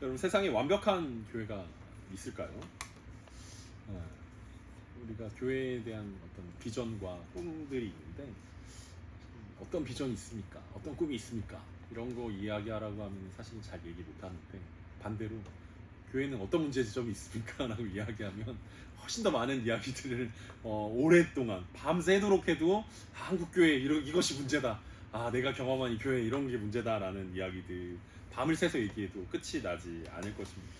여러분, 세상에 완벽한 교회가 있을까요? 네. 우리가 교회에 대한 어떤 비전과 꿈들이 있는데 어떤 비전이 있습니까? 어떤 꿈이 있습니까? 이런 거 이야기하라고 하면 사실 잘 얘기 못 하는데, 반대로 교회는 어떤 문제점이 있습니까? 라고 이야기하면 훨씬 더 많은 이야기들을 오랫동안 밤새도록 해도 한국교회 이것이 문제다, 내가 경험한 이 교회 이런 게 문제다 라는 이야기들 밤을 새서 얘기해도 끝이 나지 않을 것입니다.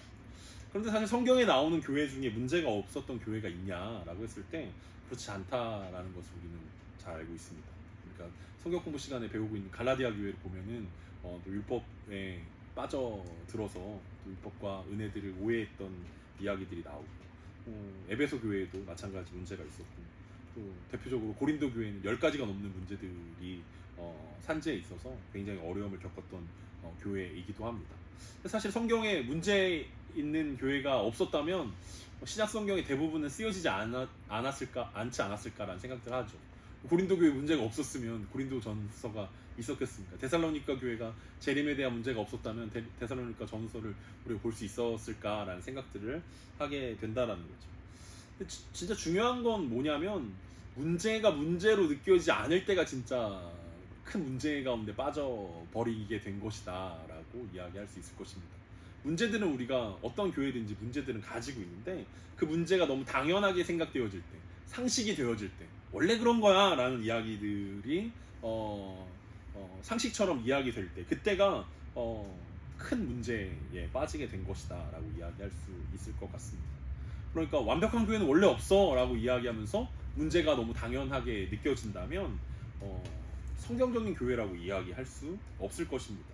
그런데 사실 성경에 나오는 교회 중에 문제가 없었던 교회가 있냐라고 했을 때 그렇지 않다라는 것을 우리는 잘 알고 있습니다. 그러니까 성경 공부 시간에 배우고 있는 갈라디아 교회를 보면은 또 율법에 빠져들어서 또 율법과 은혜들을 오해했던 이야기들이 나오고, 에베소 교회에도 마찬가지 문제가 있었고, 또 대표적으로 고린도 교회는 10가지가 넘는 문제들이 산재에 있어서 굉장히 어려움을 겪었던 교회이기도 합니다. 사실 성경에 문제 있는 교회가 없었다면 신약 성경의 대부분은 쓰여지지 않지 않았을까라는 생각들 하죠. 고린도 교회 문제가 없었으면 고린도 전서가 있었겠습니까? 데살로니가 교회가 재림에 대한 문제가 없었다면 데살로니가 전서를 우리가 볼 수 있었을까라는 생각들을 하게 된다라는 거죠. 근데 진짜 중요한 건 뭐냐면, 문제가 문제로 느껴지지 않을 때가 진짜 큰 문제 가운데 빠져버리게 된 것이다 라고 이야기할 수 있을 것입니다. 문제들은 우리가 어떤 교회든지 문제들은 가지고 있는데, 그 문제가 너무 당연하게 생각되어질 때, 상식이 되어질 때, 원래 그런 거야 라는 이야기들이 상식처럼 이야기될 때, 그때가 큰 문제에 빠지게 된 것이다 라고 이야기할 수 있을 것 같습니다. 그러니까 완벽한 교회는 원래 없어 라고 이야기하면서 문제가 너무 당연하게 느껴진다면 성경적인 교회라고 이야기할 수 없을 것입니다.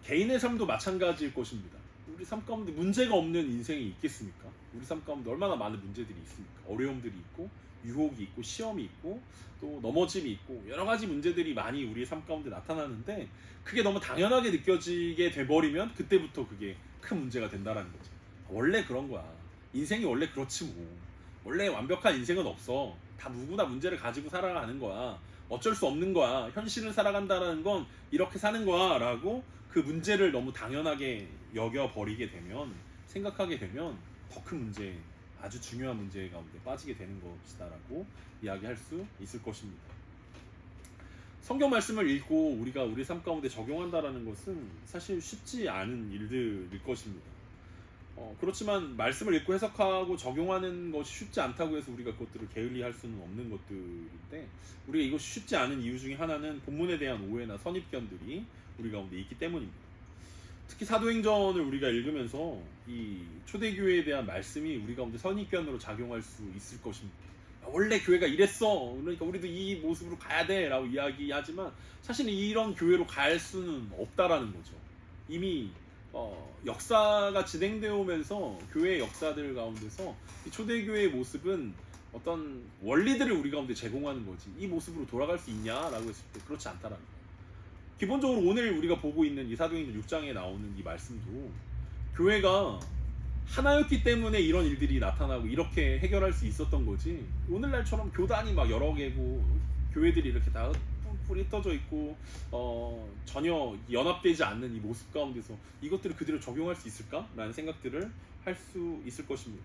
개인의 삶도 마찬가지일 것입니다. 우리 삶 가운데 문제가 없는 인생이 있겠습니까? 우리 삶 가운데 얼마나 많은 문제들이 있습니까? 어려움들이 있고, 유혹이 있고, 시험이 있고, 또 넘어짐이 있고, 여러 가지 문제들이 많이 우리의 삶 가운데 나타나는데, 그게 너무 당연하게 느껴지게 돼버리면 그때부터 그게 큰 문제가 된다는 거죠. 원래 그런 거야. 인생이 원래 그렇지 뭐. 원래 완벽한 인생은 없어. 다 누구나 문제를 가지고 살아가는 거야. 어쩔 수 없는 거야. 현실을 살아간다는 건 이렇게 사는 거야 라고 그 문제를 너무 당연하게 여겨버리게 되면, 생각하게 되면 더 큰 문제, 아주 중요한 문제 가운데 빠지게 되는 것이다 라고 이야기할 수 있을 것입니다. 성경 말씀을 읽고 우리가 우리 삶 가운데 적용한다는 것은 사실 쉽지 않은 일들일 것입니다. 그렇지만 말씀을 읽고 해석하고 적용하는 것이 쉽지 않다고 해서 우리가 그것들을 게을리할 수는 없는 것들인데, 우리가 이것이 쉽지 않은 이유 중에 하나는 본문에 대한 오해나 선입견들이 우리 가운데 있기 때문입니다. 특히 사도행전을 우리가 읽으면서 이 초대교회에 대한 말씀이 우리 가운데 선입견으로 작용할 수 있을 것입니다. 원래 교회가 이랬어, 그러니까 우리도 이 모습으로 가야 돼 라고 이야기하지만, 사실은 이런 교회로 갈 수는 없다라는 거죠. 이미 역사가 진행되어 오면서 교회의 역사들 가운데서 이 초대교회의 모습은 어떤 원리들을 우리 가운데 제공하는 거지, 이 모습으로 돌아갈 수 있냐라고 했을 때 그렇지 않다라는 거예요. 기본적으로 오늘 우리가 보고 있는 이 사도행전 6장에 나오는 이 말씀도 교회가 하나였기 때문에 이런 일들이 나타나고 이렇게 해결할 수 있었던 거지, 오늘날처럼 교단이 막 여러 개고 교회들이 이렇게 다 뿔뿔이 흩어져 있고 전혀 연합되지 않는 이 모습 가운데서 이것들을 그대로 적용할 수 있을까? 라는 생각들을 할 수 있을 것입니다.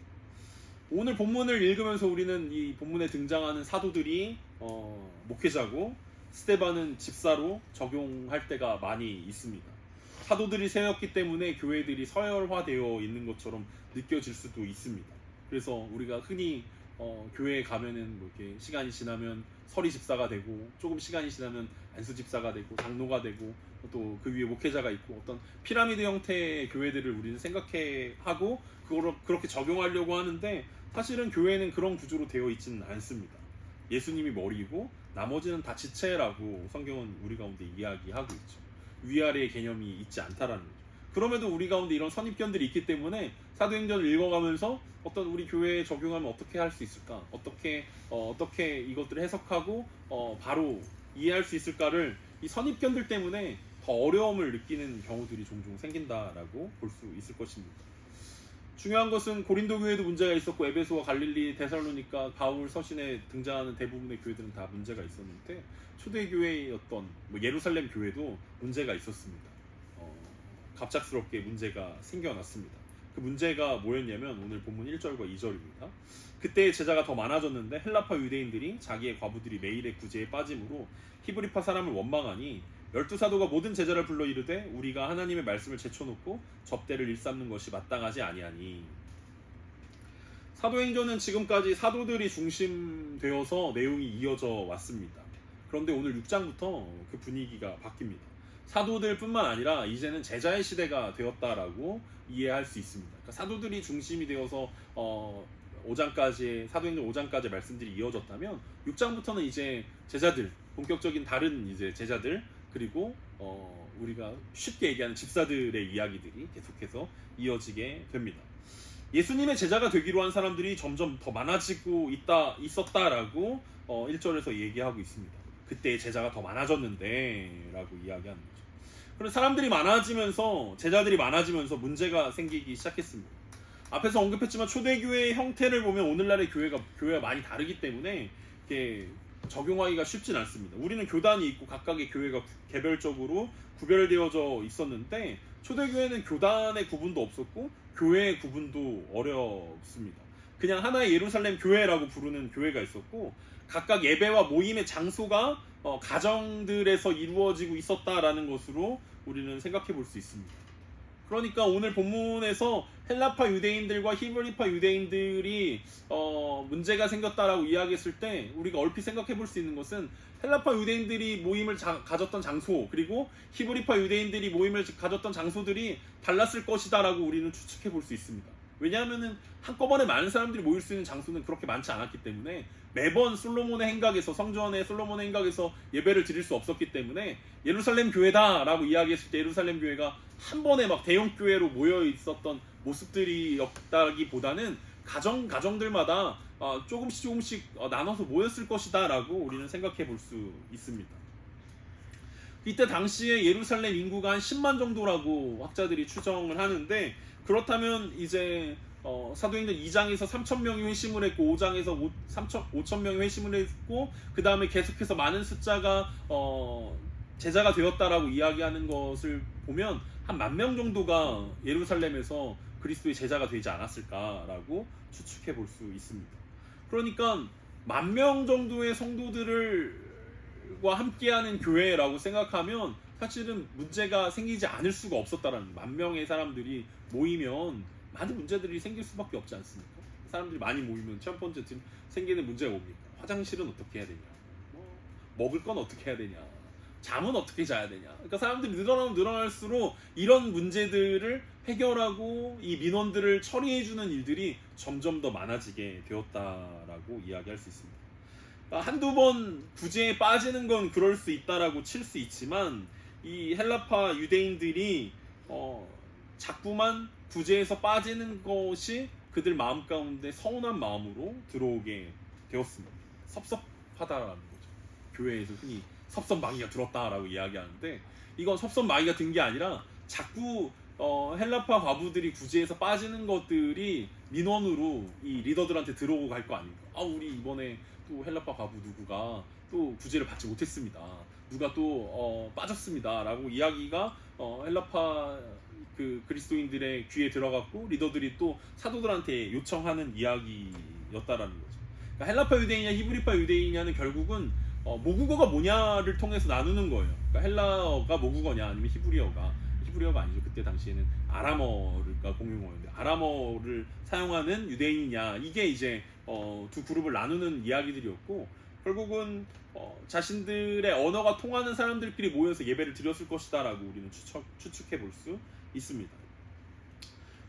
오늘 본문을 읽으면서 우리는 이 본문에 등장하는 사도들이 목회자고, 스데반은 집사로 적용할 때가 많이 있습니다. 사도들이 세웠기 때문에 교회들이 서열화되어 있는 것처럼 느껴질 수도 있습니다. 그래서 우리가 흔히 교회에 가면은 뭐 이렇게 시간이 지나면 서리 집사가 되고, 조금 시간이 지나면 안수 집사가 되고, 장로가 되고, 또 그 위에 목회자가 있고, 어떤 피라미드 형태의 교회들을 우리는 생각하고 그거를 그렇게 적용하려고 하는데, 사실은 교회는 그런 구조로 되어 있지는 않습니다. 예수님이 머리이고 나머지는 다 지체라고 성경은 우리 가운데 이야기하고 있죠. 위아래의 개념이 있지 않다라는 거죠. 그럼에도 우리 가운데 이런 선입견들이 있기 때문에 사도행전을 읽어가면서 어떤 우리 교회에 적용하면 어떻게 할 수 있을까? 어떻게 이것들을 해석하고 바로 이해할 수 있을까를 이 선입견들 때문에 더 어려움을 느끼는 경우들이 종종 생긴다라고 볼 수 있을 것입니다. 중요한 것은 고린도 교회도 문제가 있었고, 에베소와 갈릴리, 데살로니가, 바울 서신에 등장하는 대부분의 교회들은 다 문제가 있었는데, 초대교회의 어떤 예루살렘 교회도 문제가 있었습니다. 갑작스럽게 문제가 생겨났습니다. 그 문제가 뭐였냐면 오늘 본문 1절과 2절입니다. 그때 제자가 더 많아졌는데 헬라파 유대인들이 자기의 과부들이 매일의 구제에 빠짐으로 히브리파 사람을 원망하니 12사도가 모든 제자를 불러 이르되 우리가 하나님의 말씀을 제쳐놓고 접대를 일삼는 것이 마땅하지 아니하니. 사도행전은 지금까지 사도들이 중심되어서 내용이 이어져 왔습니다. 그런데 오늘 6장부터 그 분위기가 바뀝니다. 사도들뿐만 아니라 이제는 제자의 시대가 되었다라고 이해할 수 있습니다. 그러니까 사도들이 중심이 되어서 5장까지 사도행전 5장까지 말씀들이 이어졌다면 6장부터는 이제 제자들, 본격적인 다른 이제 제자들, 그리고 우리가 쉽게 얘기하는 집사들의 이야기들이 계속해서 이어지게 됩니다. 예수님의 제자가 되기로 한 사람들이 점점 더 많아지고 있었다라고 1절에서 얘기하고 있습니다. 그때 제자가 더 많아졌는데 라고 이야기하는 거죠. 그런 사람들이 많아지면서 제자들이 많아지면서 문제가 생기기 시작했습니다. 앞에서 언급했지만 초대교회의 형태를 보면 오늘날의 교회가 많이 다르기 때문에 이게 적용하기가 쉽진 않습니다. 우리는 교단이 있고 각각의 교회가 개별적으로 구별되어져 있었는데 초대교회는 교단의 구분도 없었고 교회의 구분도 어렵습니다. 그냥 하나의 예루살렘 교회라고 부르는 교회가 있었고 각각 예배와 모임의 장소가 가정들에서 이루어지고 있었다라는 것으로 우리는 생각해 볼 수 있습니다. 그러니까 오늘 본문에서 헬라파 유대인들과 히브리파 유대인들이 문제가 생겼다라고 이야기했을 때 우리가 얼핏 생각해 볼 수 있는 것은 헬라파 유대인들이 모임을 가졌던 장소 그리고 히브리파 유대인들이 모임을 가졌던 장소들이 달랐을 것이다 라고 우리는 추측해 볼 수 있습니다. 왜냐하면 한꺼번에 많은 사람들이 모일 수 있는 장소는 그렇게 많지 않았기 때문에 매번 솔로몬의 행각에서 성전의 솔로몬의 행각에서 예배를 드릴 수 없었기 때문에 예루살렘 교회다 라고 이야기했을 때 예루살렘 교회가 한 번에 막 대형 교회로 모여 있었던 모습들이었다기보다는 가정들마다 조금씩 나눠서 모였을 것이다 라고 우리는 생각해 볼 수 있습니다. 이때 당시에 예루살렘 인구가 한 10만 정도라고 학자들이 추정을 하는데 그렇다면 이제 사도행전 2장에서 3,000명이 회심을 했고 5장에서 5,000명이 회심을 했고 그 다음에 계속해서 많은 숫자가 제자가 되었다라고 이야기하는 것을 보면 한 10,000명 정도가 예루살렘에서 그리스도의 제자가 되지 않았을까라고 추측해 볼 수 있습니다. 그러니까 10,000명 정도의 성도들과 함께하는 교회라고 생각하면 사실은 문제가 생기지 않을 수가 없었다라는 10,000명의 사람들이 모이면 많은 문제들이 생길 수밖에 없지 않습니까? 사람들이 많이 모이면 첫 번째 생기는 문제가 뭡니까? 화장실은 어떻게 해야 되냐? 먹을 건 어떻게 해야 되냐? 잠은 어떻게 자야 되냐? 그러니까 사람들이 늘어나면 늘어날수록 이런 문제들을 해결하고 이 민원들을 처리해주는 일들이 점점 더 많아지게 되었다라고 이야기할 수 있습니다. 그러니까 한두 번 구제에 빠지는 건 그럴 수 있다라고 칠 수 있지만 이 헬라파 유대인들이 자꾸만 구제에서 빠지는 것이 그들 마음 가운데 서운한 마음으로 들어오게 되었습니다. 섭섭하다라는 거죠. 교회에서 흔히 섭섭마귀가 들었다라고 이야기하는데 이건 섭섭마귀가 든 게 아니라 자꾸 헬라파 과부들이 구제에서 빠지는 것들이 민원으로 이 리더들한테 들어오고 갈 거 아닙니까? 우리 이번에 또 헬라파 과부 누구가 또 구제를 받지 못했습니다. 누가 또 빠졌습니다. 라고 이야기가 헬라파 그리스도인들의 귀에 들어갔고 리더들이 또 사도들한테 요청하는 이야기였다라는 거죠. 그러니까 헬라파 유대인이냐 히브리파 유대인이냐는 결국은 모국어가 뭐냐를 통해서 나누는 거예요. 그러니까 헬라어가 모국어냐 아니면 히브리어가 아니죠. 그때 당시에는 아람어가 공용어였는데 아람어를 사용하는 유대인이냐 이게 이제 두 그룹을 나누는 이야기들이었고 결국은 자신들의 언어가 통하는 사람들끼리 모여서 예배를 드렸을 것이다 라고 우리는 추측해 볼 수 있습니다.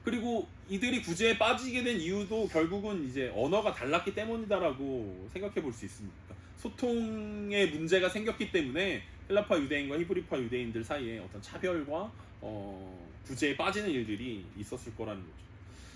그리고 이들이 구제에 빠지게 된 이유도 결국은 이제 언어가 달랐기 때문이다라고 생각해 볼 수 있습니다. 소통에 문제가 생겼기 때문에 헬라파 유대인과 히브리파 유대인들 사이에 어떤 차별과 구제에 빠지는 일들이 있었을 거라는 거죠.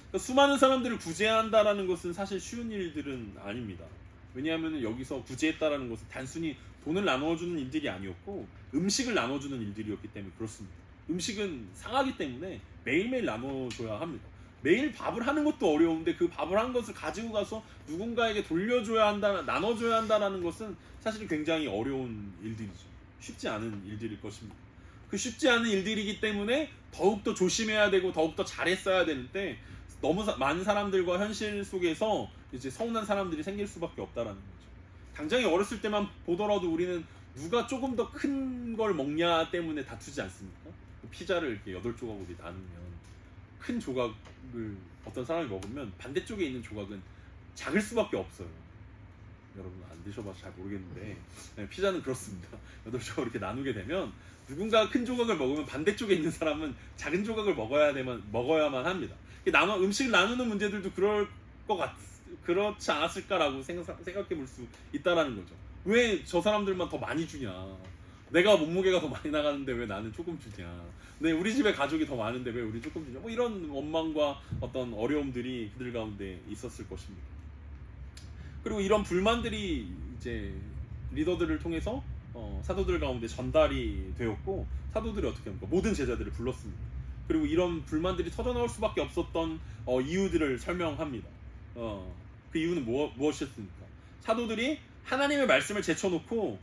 그러니까 수많은 사람들을 구제한다라는 것은 사실 쉬운 일들은 아닙니다. 왜냐하면 여기서 구제했다라는 것은 단순히 돈을 나눠주는 일들이 아니었고 음식을 나눠주는 일들이었기 때문에 그렇습니다. 음식은 상하기 때문에 매일매일 나눠줘야 합니다. 매일 밥을 하는 것도 어려운데 그 밥을 한 것을 가지고 가서 누군가에게 돌려줘야 한다, 나눠줘야 한다는 것은 사실 굉장히 어려운 일들이죠. 쉽지 않은 일들일 것입니다. 그 쉽지 않은 일들이기 때문에 더욱더 조심해야 되고 더욱더 잘했어야 되는데 너무 많은 사람들과 현실 속에서 이제 서운한 사람들이 생길 수밖에 없다라는 거죠. 당장에 어렸을 때만 보더라도 우리는 누가 조금 더 큰 걸 먹냐 때문에 다투지 않습니까? 피자를 이렇게 8조각으로 나누면 큰 조각을 어떤 사람이 먹으면 반대쪽에 있는 조각은 작을 수밖에 없어요. 여러분 안 드셔봐서 잘 모르겠는데 네, 피자는 그렇습니다. 8조각 이렇게 나누게 되면 누군가 큰 조각을 먹으면 반대쪽에 있는 사람은 작은 조각을 먹어야만 합니다. 음식을 나누는 문제들도 그렇지 않았을까라고 생각해 볼 수 있다라는 거죠. 왜 저 사람들만 더 많이 주냐? 내가 몸무게가 더 많이 나가는데 왜 나는 조금 주냐? 우리 집에 가족이 더 많은데 왜 우리 조금 주냐? 뭐 이런 원망과 어떤 어려움들이 그들 가운데 있었을 것입니다. 그리고 이런 불만들이 이제 리더들을 통해서 사도들 가운데 전달이 되었고 사도들이 어떻게 합니까? 모든 제자들을 불렀습니다. 그리고 이런 불만들이 터져나올 수밖에 없었던 이유들을 설명합니다. 그 이유는 무엇이었습니까? 사도들이 하나님의 말씀을 제쳐놓고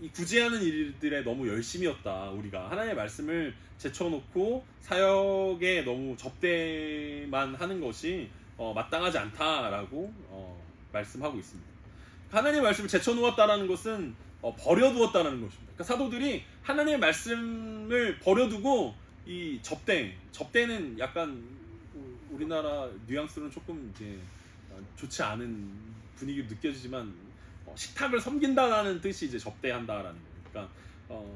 이 구제하는 일들에 너무 열심이었다. 우리가 하나님의 말씀을 제쳐놓고 사역에 너무 접대만 하는 것이 마땅하지 않다라고 말씀하고 있습니다. 하나님의 말씀을 제쳐놓았다라는 것은 버려두었다라는 것입니다. 그러니까 사도들이 하나님의 말씀을 버려두고 이 접대는 약간 우리나라 뉘앙스로는 조금 이제 좋지 않은 분위기로 느껴지지만 식탁을 섬긴다라는 뜻이 이제 접대한다라는 거예요. 그러니까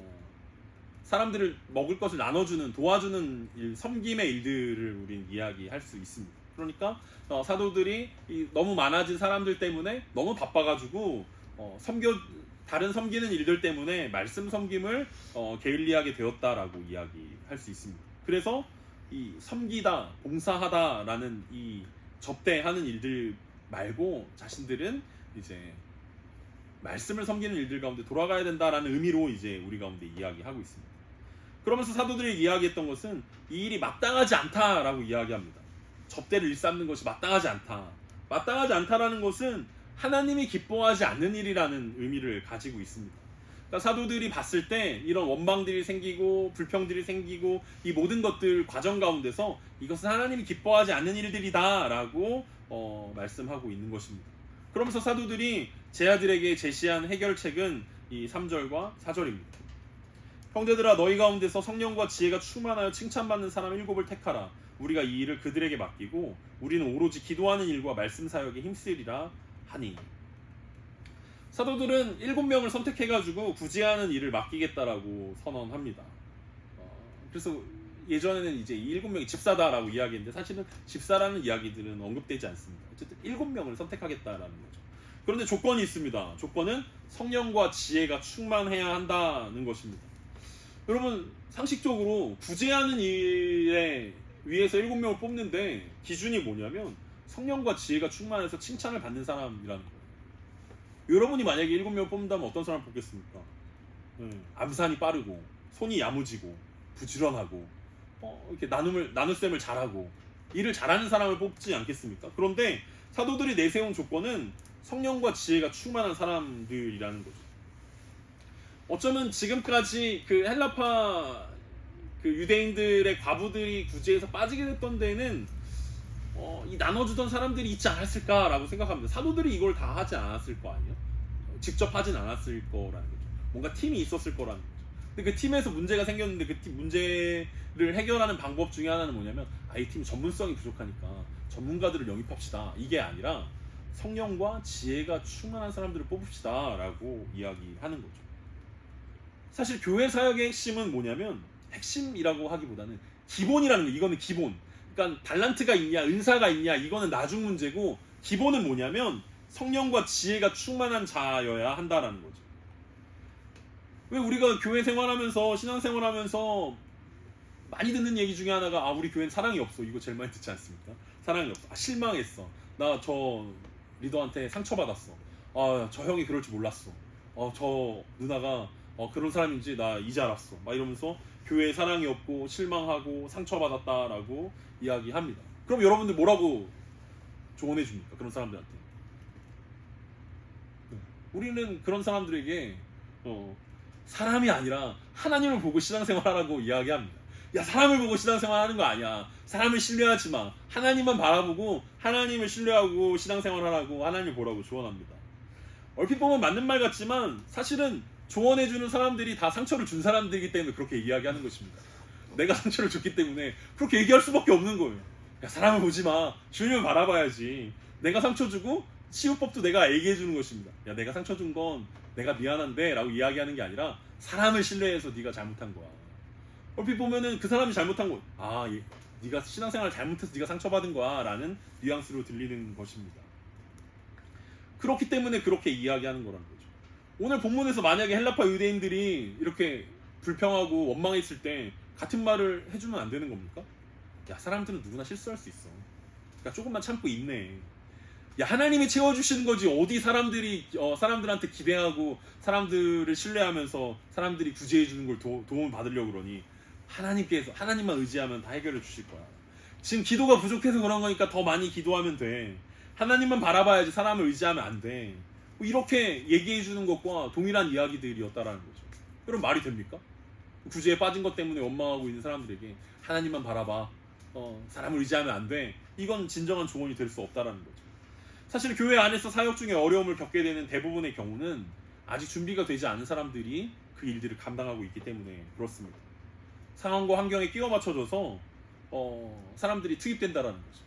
사람들을 먹을 것을 나눠주는 도와주는 일, 섬김의 일들을 우리는 이야기할 수 있습니다. 그러니까 사도들이 너무 많아진 사람들 때문에 너무 바빠가지고 다른 섬기는 일들 때문에 말씀 섬김을 게을리하게 되었다라고 이야기할 수 있습니다. 그래서 이 섬기다, 봉사하다라는 이 접대하는 일들 말고 자신들은 이제 말씀을 섬기는 일들 가운데 돌아가야 된다라는 의미로 이제 우리 가운데 이야기하고 있습니다. 그러면서 사도들이 이야기했던 것은 이 일이 마땅하지 않다라고 이야기합니다. 접대를 일삼는 것이 마땅하지 않다. 마땅하지 않다라는 것은 하나님이 기뻐하지 않는 일이라는 의미를 가지고 있습니다. 그러니까 사도들이 봤을 때 이런 원망들이 생기고 불평들이 생기고 이 모든 것들 과정 가운데서 이것은 하나님이 기뻐하지 않는 일들이다라고 말씀하고 있는 것입니다. 그러면서 사도들이 제자들에게 제시한 해결책은 이 3절과 4절입니다. 형제들아 너희 가운데서 성령과 지혜가 충만하여 칭찬받는 사람 7을 택하라. 우리가 이 일을 그들에게 맡기고 우리는 오로지 기도하는 일과 말씀 사역에 힘쓰리라 하니. 사도들은 7명을 선택해가지고 구제하는 일을 맡기겠다라고 선언합니다. 그래서 예전에는 이제 이 7명이 집사다라고 이야기했는데 사실은 집사라는 이야기들은 언급되지 않습니다. 어쨌든 7명을 선택하겠다라는 거죠. 그런데 조건이 있습니다. 조건은 성령과 지혜가 충만해야 한다는 것입니다. 여러분 상식적으로 구제하는 일에 위해서 7명을 뽑는데 기준이 뭐냐면 성령과 지혜가 충만해서 칭찬을 받는 사람이라는 거예요. 여러분이 만약에 7명을 뽑는다면 어떤 사람을 뽑겠습니까? 암산이 빠르고 손이 야무지고 부지런하고 이렇게 나눗셈을 잘하고 일을 잘하는 사람을 뽑지 않겠습니까? 그런데 사도들이 내세운 조건은 성령과 지혜가 충만한 사람들이라는 거죠. 어쩌면 지금까지 그 헬라파 그 유대인들의 과부들이 구제에서 빠지게 됐던 데는 이 나눠주던 사람들이 있지 않았을까라고 생각합니다. 사도들이 이걸 다 하지 않았을 거 아니에요? 직접 하진 않았을 거라는 거죠. 뭔가 팀이 있었을 거라는 거죠. 근데 그 팀에서 문제가 생겼는데 그 팀 문제를 해결하는 방법 중에 하나는 뭐냐면 이 팀이 전문성이 부족하니까 전문가들을 영입합시다. 이게 아니라 성령과 지혜가 충만한 사람들을 뽑읍시다 라고 이야기하는 거죠. 사실 교회 사역의 핵심은 뭐냐면 핵심이라고 하기보다는 기본이라는 거예요. 이거는 기본. 그러니까 달란트가 있냐 은사가 있냐 이거는 나중 문제고 기본은 뭐냐면 성령과 지혜가 충만한 자여야 한다라는 거죠. 왜 우리가 교회 생활하면서 신앙생활하면서 많이 듣는 얘기 중에 하나가 우리 교회는 사랑이 없어. 이거 제일 많이 듣지 않습니까? 사랑이 없어. 실망했어. 나 저 리더한테 상처받았어. 저 형이 그럴 줄 몰랐어. 저 누나가 그런 사람인지 나 이제 알았어. 막 이러면서 교회에 사랑이 없고 실망하고 상처받았다라고 이야기합니다. 그럼 여러분들 뭐라고 조언해 줍니까? 그런 사람들한테. 우리는 그런 사람들에게 사람이 아니라 하나님을 보고 신앙생활하라고 이야기합니다. 야, 사람을 보고 신앙생활하는 거 아니야. 사람을 신뢰하지 마. 하나님만 바라보고 하나님을 신뢰하고 신앙생활하라고 하나님을 보라고 조언합니다. 얼핏 보면 맞는 말 같지만 사실은 조언해주는 사람들이 다 상처를 준 사람들이기 때문에 그렇게 이야기하는 것입니다. 내가 상처를 줬기 때문에 그렇게 얘기할 수밖에 없는 거예요. 야, 사람을 보지 마. 주님을 바라봐야지. 내가 상처 주고 치유법도 내가 얘기해 주는 것입니다. 야, 내가 상처 준 건 내가 미안한데 라고 이야기하는 게 아니라 사람을 신뢰해서 네가 잘못한 거야. 얼핏 보면은 그 사람이 잘못한 거, 아, 네가 신앙생활을 잘못해서 네가 상처받은 거야 라는 뉘앙스로 들리는 것입니다. 그렇기 때문에 그렇게 이야기하는 거라는 거죠. 오늘 본문에서 만약에 헬라파 유대인들이 이렇게 불평하고 원망했을 때 같은 말을 해주면 안 되는 겁니까? 야, 사람들은 누구나 실수할 수 있어. 그러니까 조금만 참고 있네. 야, 하나님이 채워주시는 거지 어디 사람들한테 기대하고 사람들을 신뢰하면서 사람들이 구제해 주는 걸 도움을 받으려고 그러니 하나님만 의지하면 다 해결해 주실 거야. 지금 기도가 부족해서 그런 거니까 더 많이 기도하면 돼. 하나님만 바라봐야지 사람을 의지하면 안 돼. 이렇게 얘기해 주는 것과 동일한 이야기들이었다라는 거죠. 그럼 말이 됩니까? 구제에 빠진 것 때문에 원망하고 있는 사람들에게 하나님만 바라봐. 사람을 의지하면 안 돼. 이건 진정한 조언이 될 수 없다라는 거죠. 사실 교회 안에서 사역 중에 어려움을 겪게 되는 대부분의 경우는 아직 준비가 되지 않은 사람들이 그 일들을 감당하고 있기 때문에 그렇습니다. 상황과 환경에 끼워 맞춰져서 사람들이 투입된다라는 거죠.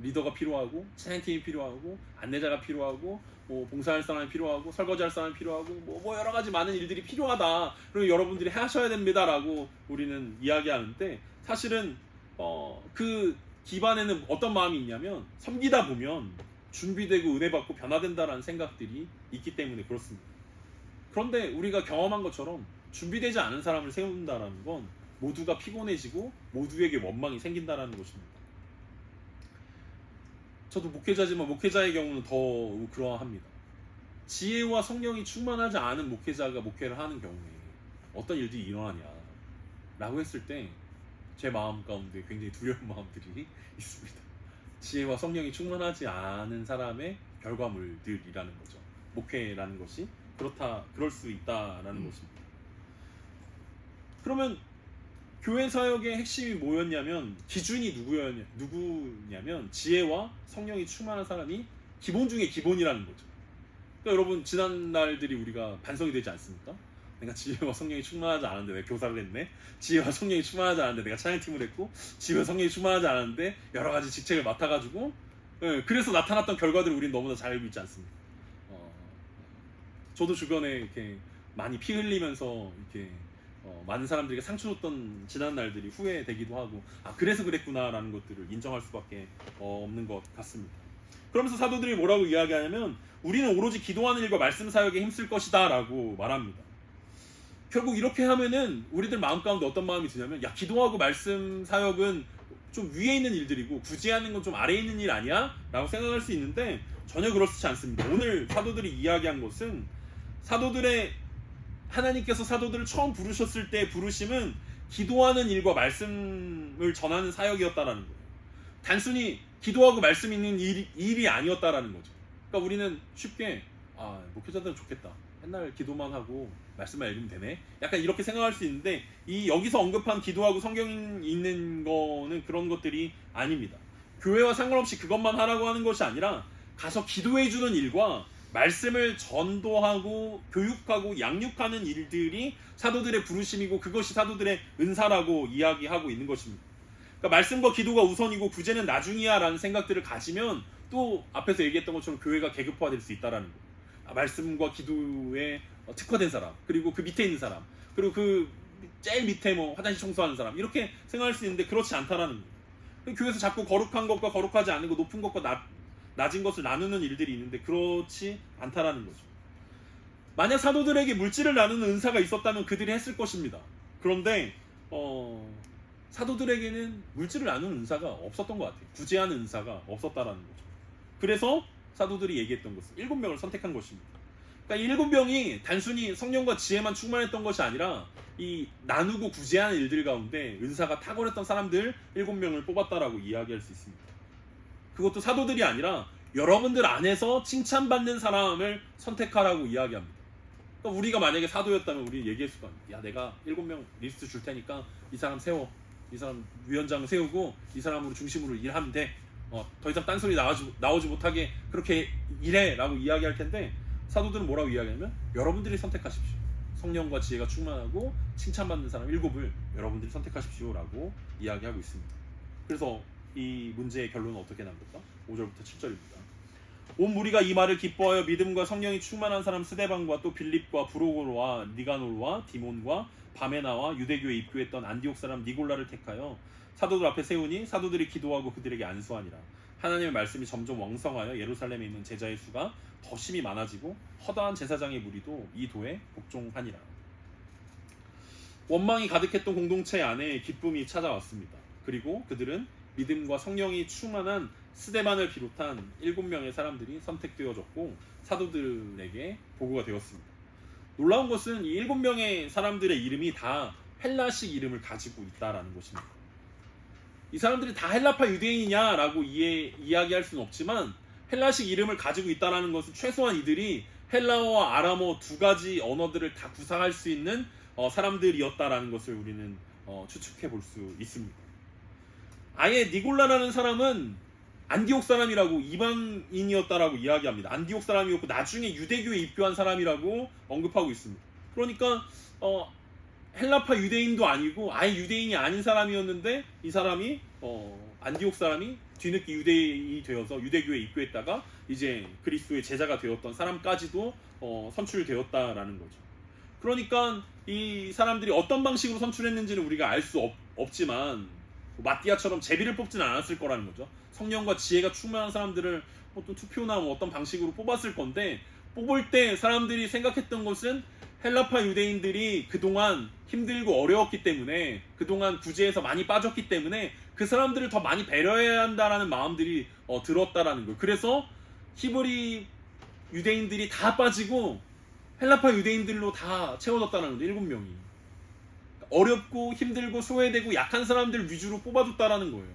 리더가 필요하고 찬양팀이 필요하고 안내자가 필요하고 봉사할 사람이 필요하고 설거지할 사람이 필요하고 뭐 여러 가지 많은 일들이 필요하다. 그리고 여러분들이 하셔야 됩니다라고 우리는 이야기하는데 사실은 그 기반에는 어떤 마음이 있냐면 섬기다 보면 준비되고 은혜 받고 변화된다라는 생각들이 있기 때문에 그렇습니다. 그런데 우리가 경험한 것처럼 준비되지 않은 사람을 세운다라는 건 모두가 피곤해지고 모두에게 원망이 생긴다라는 것입니다. 저도 목회자지만 목회자의 경우는 더욱 그러합니다. 지혜와 성령이 충만하지 않은 목회자가 목회를 하는 경우에 어떤 일들이 일어나냐 라고 했을 때 제 마음 가운데 굉장히 두려운 마음들이 있습니다. 지혜와 성령이 충만하지 않은 사람의 결과물들이라는 거죠. 목회라는 것이 그럴 수 있다라는 것입니다. 그러면 교회 사역의 핵심이 뭐였냐면 기준이 누구냐면 지혜와 성령이 충만한 사람이 기본 중에 기본이라는 거죠. 그러니까 여러분 지난 날들이 우리가 반성이 되지 않습니까? 내가 지혜와 성령이 충만하지 않은데 왜 교사를 했네? 지혜와 성령이 충만하지 않은데 내가 찬양팀을 했고 지혜와 성령이 충만하지 않은데 여러 가지 직책을 맡아가지고 그래서 나타났던 결과들을 우리는 너무나 잘 알고 있지 않습니까? 저도 주변에 이렇게 많이 피 흘리면서 이렇게 많은 사람들에게 상처 줬던 지난 날들이 후회되기도 하고 그래서 그랬구나라는 것들을 인정할 수밖에 없는 것 같습니다. 그러면서 사도들이 뭐라고 이야기하냐면 우리는 오로지 기도하는 일과 말씀 사역에 힘쓸 것이다 라고 말합니다. 결국 이렇게 하면은 우리들 마음 가운데 어떤 마음이 드냐면 야, 기도하고 말씀 사역은 좀 위에 있는 일들이고 구제하는 건 좀 아래에 있는 일 아니야? 라고 생각할 수 있는데 전혀 그렇지 않습니다. 오늘 사도들이 이야기한 것은 하나님께서 사도들을 처음 부르셨을 때 부르심은 기도하는 일과 말씀을 전하는 사역이었다라는 거예요. 단순히 기도하고 말씀 있는 일이 아니었다라는 거죠. 그러니까 우리는 쉽게 목회자들은 좋겠다. 맨날 기도만 하고 말씀만 읽으면 되네. 약간 이렇게 생각할 수 있는데 여기서 언급한 기도하고 성경 읽는 거는 그런 것들이 아닙니다. 교회와 상관없이 그것만 하라고 하는 것이 아니라 가서 기도해주는 일과 말씀을 전도하고 교육하고 양육하는 일들이 사도들의 부르심이고 그것이 사도들의 은사라고 이야기하고 있는 것입니다. 그러니까 말씀과 기도가 우선이고 구제는 나중이야 라는 생각들을 가지면 또 앞에서 얘기했던 것처럼 교회가 계급화될 수 있다는 거예요. 말씀과 기도에 특화된 사람, 그리고 그 밑에 있는 사람, 그리고 그 제일 밑에 화장실 청소하는 사람 이렇게 생각할 수 있는데 그렇지 않다라는 거예요. 교회에서 자꾸 거룩한 것과 거룩하지 않은 것, 높은 것과 낮은 것을 나누는 일들이 있는데 그렇지 않다라는 거죠. 만약 사도들에게 물질을 나누는 은사가 있었다면 그들이 했을 것입니다. 그런데 사도들에게는 물질을 나누는 은사가 없었던 것 같아요. 구제하는 은사가 없었다라는 거죠. 그래서 사도들이 얘기했던 것은 7명을 선택한 것입니다. 그러니까 7명이 단순히 성령과 지혜만 충만했던 것이 아니라 이 나누고 구제하는 일들 가운데 은사가 탁월했던 사람들 7명을 뽑았다라고 이야기할 수 있습니다. 그것도 사도들이 아니라 여러분들 안에서 칭찬받는 사람을 선택하라고 이야기합니다. 그러니까 우리가 만약에 사도였다면 우리 얘기했을 거야. 야, 내가 7명 리스트 줄 테니까 이 사람 세워. 이 사람 위원장 세우고 이 사람으로 중심으로 일하면 돼. 더 이상 딴소리 나오지 못하게 그렇게 일해라고 이야기할 텐데, 사도들은 뭐라고 이야기하냐면 여러분들이 선택하십시오. 성령과 지혜가 충만하고 칭찬받는 사람 7을 여러분들이 선택하십시오라고 이야기하고 있습니다. 그래서 이 문제의 결론은 어떻게 나옵니까? 5절부터 7절입니다. 온 무리가 이 말을 기뻐하여 믿음과 성령이 충만한 사람 스데반과 또 빌립과 브로고로와 니가놀과 디몬과 바메나와 유대교에 입교했던 안디옥 사람 니골라를 택하여 사도들 앞에 세우니 사도들이 기도하고 그들에게 안수하니라. 하나님의 말씀이 점점 왕성하여 예루살렘에 있는 제자의 수가 더 심히 많아지고 허다한 제사장의 무리도 이 도에 복종하니라. 원망이 가득했던 공동체 안에 기쁨이 찾아왔습니다. 그리고 그들은 믿음과 성령이 충만한 스데반을 비롯한 7명의 사람들이 선택되어졌고 사도들에게 보고가 되었습니다. 놀라운 것은 이 7명의 사람들의 이름이 다 헬라식 이름을 가지고 있다라는 것입니다. 이 사람들이 다 헬라파 유대인이냐라고 이야기할 수는 없지만 헬라식 이름을 가지고 있다는 것은 최소한 이들이 헬라어와 아람어 두 가지 언어들을 다 구사할 수 있는 사람들이었다라는 것을 우리는 추측해 볼 수 있습니다. 아예 니골라라는 사람은 안디옥 사람이라고, 이방인이었다라고 이야기합니다. 안디옥 사람이었고 나중에 유대교에 입교한 사람이라고 언급하고 있습니다. 그러니까 헬라파 유대인도 아니고 아예 유대인이 아닌 사람이었는데 이 사람이 안디옥 사람이 뒤늦게 유대인이 되어서 유대교에 입교했다가 이제 그리스도의 제자가 되었던 사람까지도 선출되었다라는 거죠. 그러니까 이 사람들이 어떤 방식으로 선출했는지는 우리가 알 수 없지만 마띠아처럼 제비를 뽑지는 않았을 거라는 거죠. 성령과 지혜가 충만한 사람들을 어떤 투표나 어떤 방식으로 뽑았을 건데, 뽑을 때 사람들이 생각했던 것은 헬라파 유대인들이 그동안 힘들고 어려웠기 때문에, 그동안 구제에서 많이 빠졌기 때문에 그 사람들을 더 많이 배려해야 한다라는 마음들이 들었다라는 거예요. 그래서 히브리 유대인들이 다 빠지고 헬라파 유대인들로 다 채워졌다는 거예요. 7명이 어렵고 힘들고 소외되고 약한 사람들 위주로 뽑아줬다라는 거예요.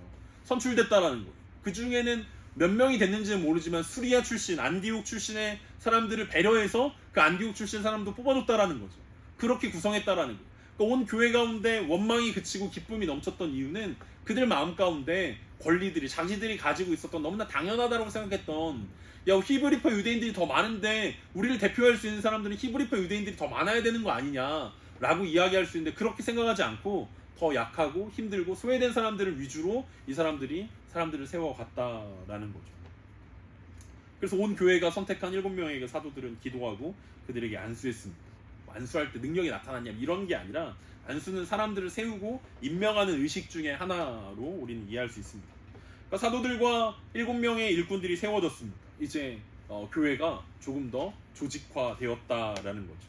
선출됐다라는 거예요. 그 중에는 몇 명이 됐는지는 모르지만 수리아 출신, 안디옥 출신의 사람들을 배려해서 그 안디옥 출신 사람도 뽑아줬다라는 거죠. 그렇게 구성했다라는 거예요. 그러니까 온 교회 가운데 원망이 그치고 기쁨이 넘쳤던 이유는 그들 마음 가운데 권리들이, 자기들이 가지고 있었던 너무나 당연하다고 생각했던, 야, 히브리파 유대인들이 더 많은데 우리를 대표할 수 있는 사람들은 히브리파 유대인들이 더 많아야 되는 거 아니냐 라고 이야기할 수 있는데, 그렇게 생각하지 않고 더 약하고 힘들고 소외된 사람들을 위주로 이 사람들을 세워갔다라는 거죠. 그래서 온 교회가 선택한 7명에게 사도들은 기도하고 그들에게 안수했습니다. 안수할 때 능력이 나타났냐 이런 게 아니라, 안수는 사람들을 세우고 임명하는 의식 중에 하나로 우리는 이해할 수 있습니다. 그러니까 사도들과 7명의 일꾼들이 세워졌습니다. 이제 교회가 조금 더 조직화되었다라는 거죠.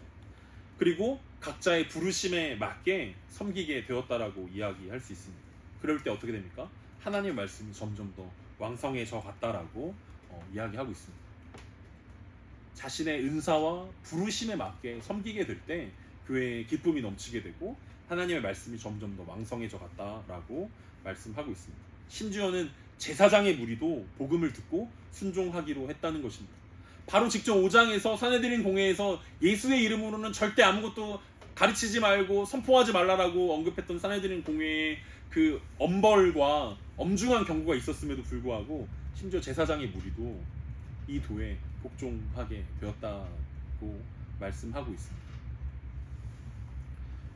그리고 각자의 부르심에 맞게 섬기게 되었다라고 이야기할 수 있습니다. 그럴 때 어떻게 됩니까? 하나님의 말씀이 점점 더 왕성해져 갔다라고 이야기하고 있습니다. 자신의 은사와 부르심에 맞게 섬기게 될 때 교회에 기쁨이 넘치게 되고 하나님의 말씀이 점점 더 왕성해져 갔다라고 말씀하고 있습니다. 심지어는 제사장의 무리도 복음을 듣고 순종하기로 했다는 것입니다. 바로 직접 5장에서 사내들인 공회에서 예수의 이름으로는 절대 아무것도 가르치지 말고 선포하지 말라라고 언급했던 사내들인 공회의 그 엄벌과 엄중한 경고가 있었음에도 불구하고 심지어 제사장의 무리도 이 도에 복종하게 되었다고 말씀하고 있습니다.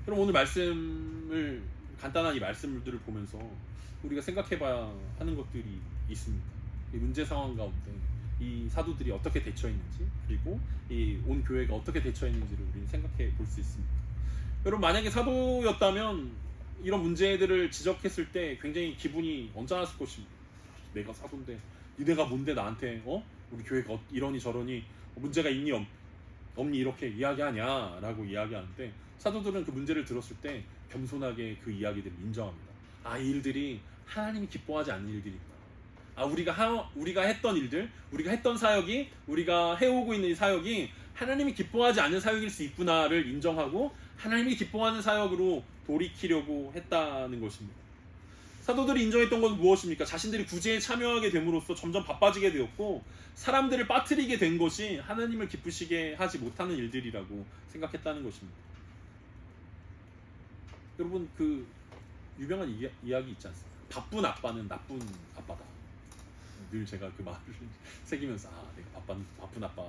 그럼 오늘 말씀을, 간단한 이 말씀들을 보면서 우리가 생각해봐야 하는 것들이 있습니다. 이 문제 상황 가운데 이 사도들이 어떻게 대처했는지, 그리고 이 온 교회가 어떻게 대처했는지를 우리는 생각해 볼 수 있습니다. 여러분, 만약에 사도였다면 이런 문제들을 지적했을 때 굉장히 기분이 언짢았을 것입니다. 내가 사도인데 니네가 뭔데 나한테 우리 교회가 이러니 저러니 문제가 있니 없니 이렇게 이야기하냐 라고 이야기하는데, 사도들은 그 문제를 들었을 때 겸손하게 그 이야기들을 인정합니다. 이 일들이 하나님이 기뻐하지 않는 일들이구나. 우리가 했던 일들, 우리가 했던 사역이, 우리가 해오고 있는 이 사역이 하나님이 기뻐하지 않는 사역일 수 있구나를 인정하고 하나님이 기뻐하는 사역으로 돌이키려고 했다는 것입니다. 사도들이 인정했던 것은 무엇입니까? 자신들이 구제에 참여하게 됨으로써 점점 바빠지게 되었고 사람들을 빠뜨리게 된 것이 하나님을 기쁘시게 하지 못하는 일들이라고 생각했다는 것입니다. 여러분 그 유명한 이야기 있지 않습니까? 바쁜 아빠는 나쁜 아빠다. 늘 제가 그 말을 새기면서 내가 바쁜 아빠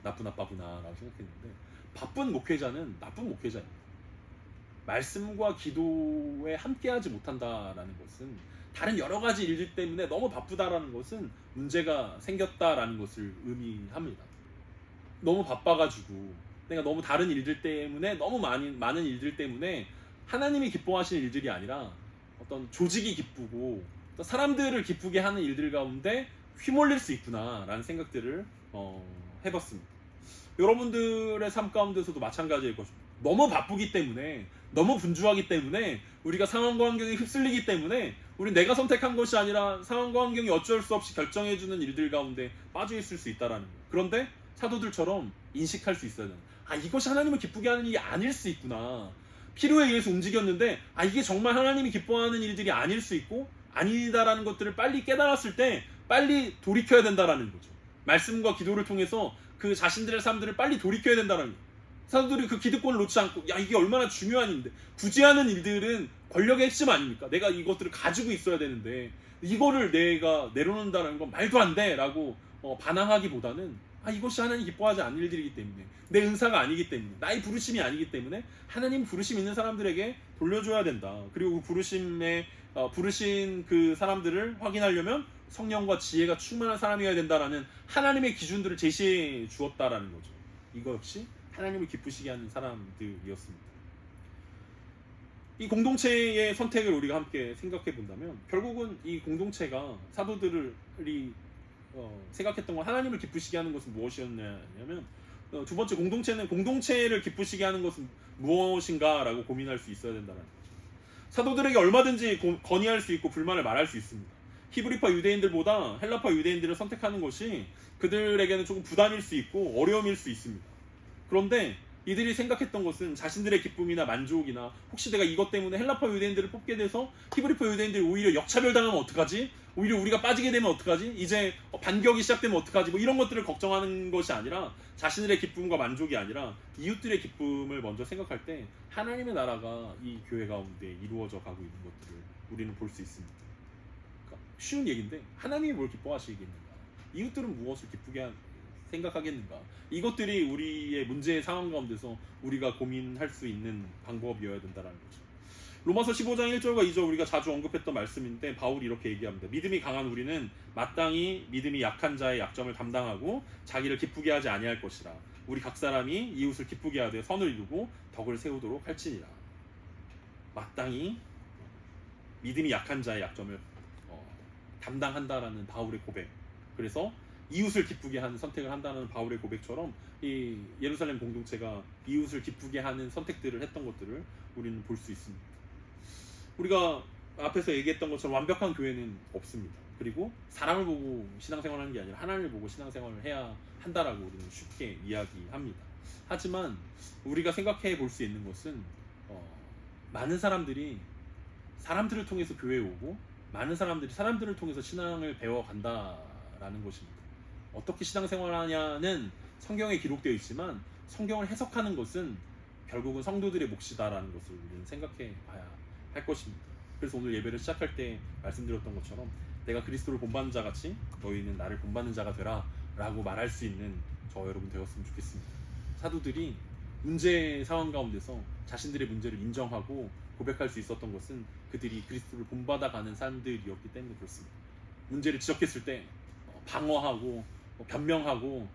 나쁜 아빠구나라고 생각했는데 바쁜 목회자는 나쁜 목회자입니다. 말씀과 기도에 함께하지 못한다라는 것은 다른 여러 가지 일들 때문에 너무 바쁘다라는 것은 문제가 생겼다라는 것을 의미합니다. 너무 바빠가지고 내가 너무 다른 일들 때문에 너무 많은 일들 때문에 하나님이 기뻐하시는 일들이 아니라 어떤 조직이 기쁘고 또 사람들을 기쁘게 하는 일들 가운데 휘몰릴 수 있구나라는 생각들을 해봤습니다. 여러분들의 삶 가운데서도 마찬가지일 것입니다. 너무 바쁘기 때문에 너무 분주하기 때문에 우리가 상황과 환경에 휩쓸리기 때문에 우리 내가 선택한 것이 아니라 상황과 환경이 어쩔 수 없이 결정해주는 일들 가운데 빠져 있을 수 있다라는 거예요. 그런데 사도들처럼 인식할 수 있어야 되는 이것이 하나님을 기쁘게 하는 일이 아닐 수 있구나. 필요에 의해서 움직였는데 이게 정말 하나님이 기뻐하는 일들이 아닐 수 있고 아니다라는 것들을 빨리 깨달았을 때 빨리 돌이켜야 된다라는 거죠. 말씀과 기도를 통해서 그 자신들의 삶들을 빨리 돌이켜야 된다는 거예요. 사도들이 그 기득권을 놓지 않고 이게 얼마나 중요한 일인데 구제하는 일들은 권력의 핵심 아닙니까? 내가 이것들을 가지고 있어야 되는데 이거를 내가 내려놓는다는 건 말도 안 돼 라고 반항하기보다는 이것이 하나님 기뻐하지 않는 일들이기 때문에 내 은사가 아니기 때문에 나의 부르심이 아니기 때문에 하나님 부르심 있는 사람들에게 돌려줘야 된다. 그리고 그 부르신 그 사람들을 확인하려면 성령과 지혜가 충만한 사람이어야 된다라는 하나님의 기준들을 제시해 주었다라는 거죠. 이거 역시 하나님을 기쁘시게 하는 사람들이었습니다. 이 공동체의 선택을 우리가 함께 생각해 본다면 결국은 이 공동체가 사도들이 생각했던 건 하나님을 기쁘시게 하는 것은 무엇이었냐면 두 번째 공동체는 공동체를 기쁘시게 하는 것은 무엇인가 라고 고민할 수 있어야 된다는 거죠. 사도들에게 얼마든지 건의할 수 있고 불만을 말할 수 있습니다. 히브리파 유대인들보다 헬라파 유대인들을 선택하는 것이 그들에게는 조금 부담일 수 있고 어려움일 수 있습니다. 그런데 이들이 생각했던 것은 자신들의 기쁨이나 만족이나 혹시 내가 이것 때문에 헬라파 유대인들을 뽑게 돼서 히브리파 유대인들이 오히려 역차별당하면 어떡하지? 오히려 우리가 빠지게 되면 어떡하지? 이제 반격이 시작되면 어떡하지? 이런 것들을 걱정하는 것이 아니라 자신들의 기쁨과 만족이 아니라 이웃들의 기쁨을 먼저 생각할 때 하나님의 나라가 이 교회 가운데 이루어져 가고 있는 것들을 우리는 볼 수 있습니다. 그러니까 쉬운 얘기인데 하나님이 뭘 기뻐하시겠는가? 이웃들은 무엇을 기쁘게 생각하겠는가? 이것들이 우리의 문제의 상황 가운데서 우리가 고민할 수 있는 방법이어야 된다는 거죠. 로마서 15장 1절과 2절 우리가 자주 언급했던 말씀인데 바울이 이렇게 얘기합니다. 믿음이 강한 우리는 마땅히 믿음이 약한 자의 약점을 담당하고 자기를 기쁘게 하지 아니할 것이라. 우리 각 사람이 이웃을 기쁘게 하되 선을 이루고 덕을 세우도록 할지니라. 마땅히 믿음이 약한 자의 약점을 담당한다라는 바울의 고백. 그래서 이웃을 기쁘게 하는 선택을 한다는 바울의 고백처럼 이 예루살렘 공동체가 이웃을 기쁘게 하는 선택들을 했던 것들을 우리는 볼 수 있습니다. 우리가 앞에서 얘기했던 것처럼 완벽한 교회는 없습니다. 그리고 사람을 보고 신앙생활하는 게 아니라 하나님을 보고 신앙생활을 해야 한다라고 우리는 쉽게 이야기합니다. 하지만 우리가 생각해 볼 수 있는 것은 많은 사람들이 사람들을 통해서 교회에 오고 많은 사람들이 사람들을 통해서 신앙을 배워간다라는 것입니다. 어떻게 신앙생활하냐는 성경에 기록되어 있지만 성경을 해석하는 것은 결국은 성도들의 몫이다라는 것을 우리는 생각해 봐야 할 것입니다. 그래서 오늘 예배를 시작할 때 말씀드렸던 것처럼 내가 그리스도를 본받는 자 같이 너희는 나를 본받는 자가 되라 라고 말할 수 있는 저 여러분 되었으면 좋겠습니다. 사도들이 문제 상황 가운데서 자신들의 문제를 인정하고 고백할 수 있었던 것은 그들이 그리스도를 본받아가는 사람들이었기 때문에 그렇습니다. 문제를 지적했을 때 방어하고 변명하고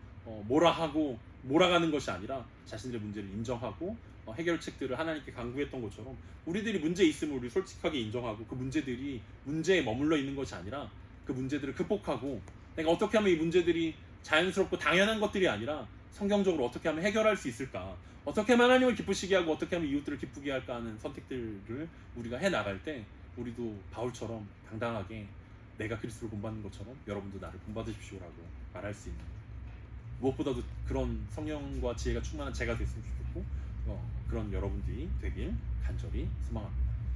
뭐라하고 몰아가는 것이 아니라 자신들의 문제를 인정하고 해결책들을 하나님께 간구했던 것처럼 우리들이 문제 있음을 우리 솔직하게 인정하고 그 문제들이 문제에 머물러 있는 것이 아니라 그 문제들을 극복하고 내가 어떻게 하면 이 문제들이 자연스럽고 당연한 것들이 아니라 성경적으로 어떻게 하면 해결할 수 있을까, 어떻게 하면 하나님을 기쁘시게 하고 어떻게 하면 이웃들을 기쁘게 할까 하는 선택들을 우리가 해나갈 때 우리도 바울처럼 당당하게 내가 그리스도를 본받는 것처럼 여러분도 나를 본받으십시오라고 말할 수 있는, 무엇보다도 그런 성령과 지혜가 충만한 제가 됐으면 좋겠고 그런 여러분들이 되길 간절히 소망합니다.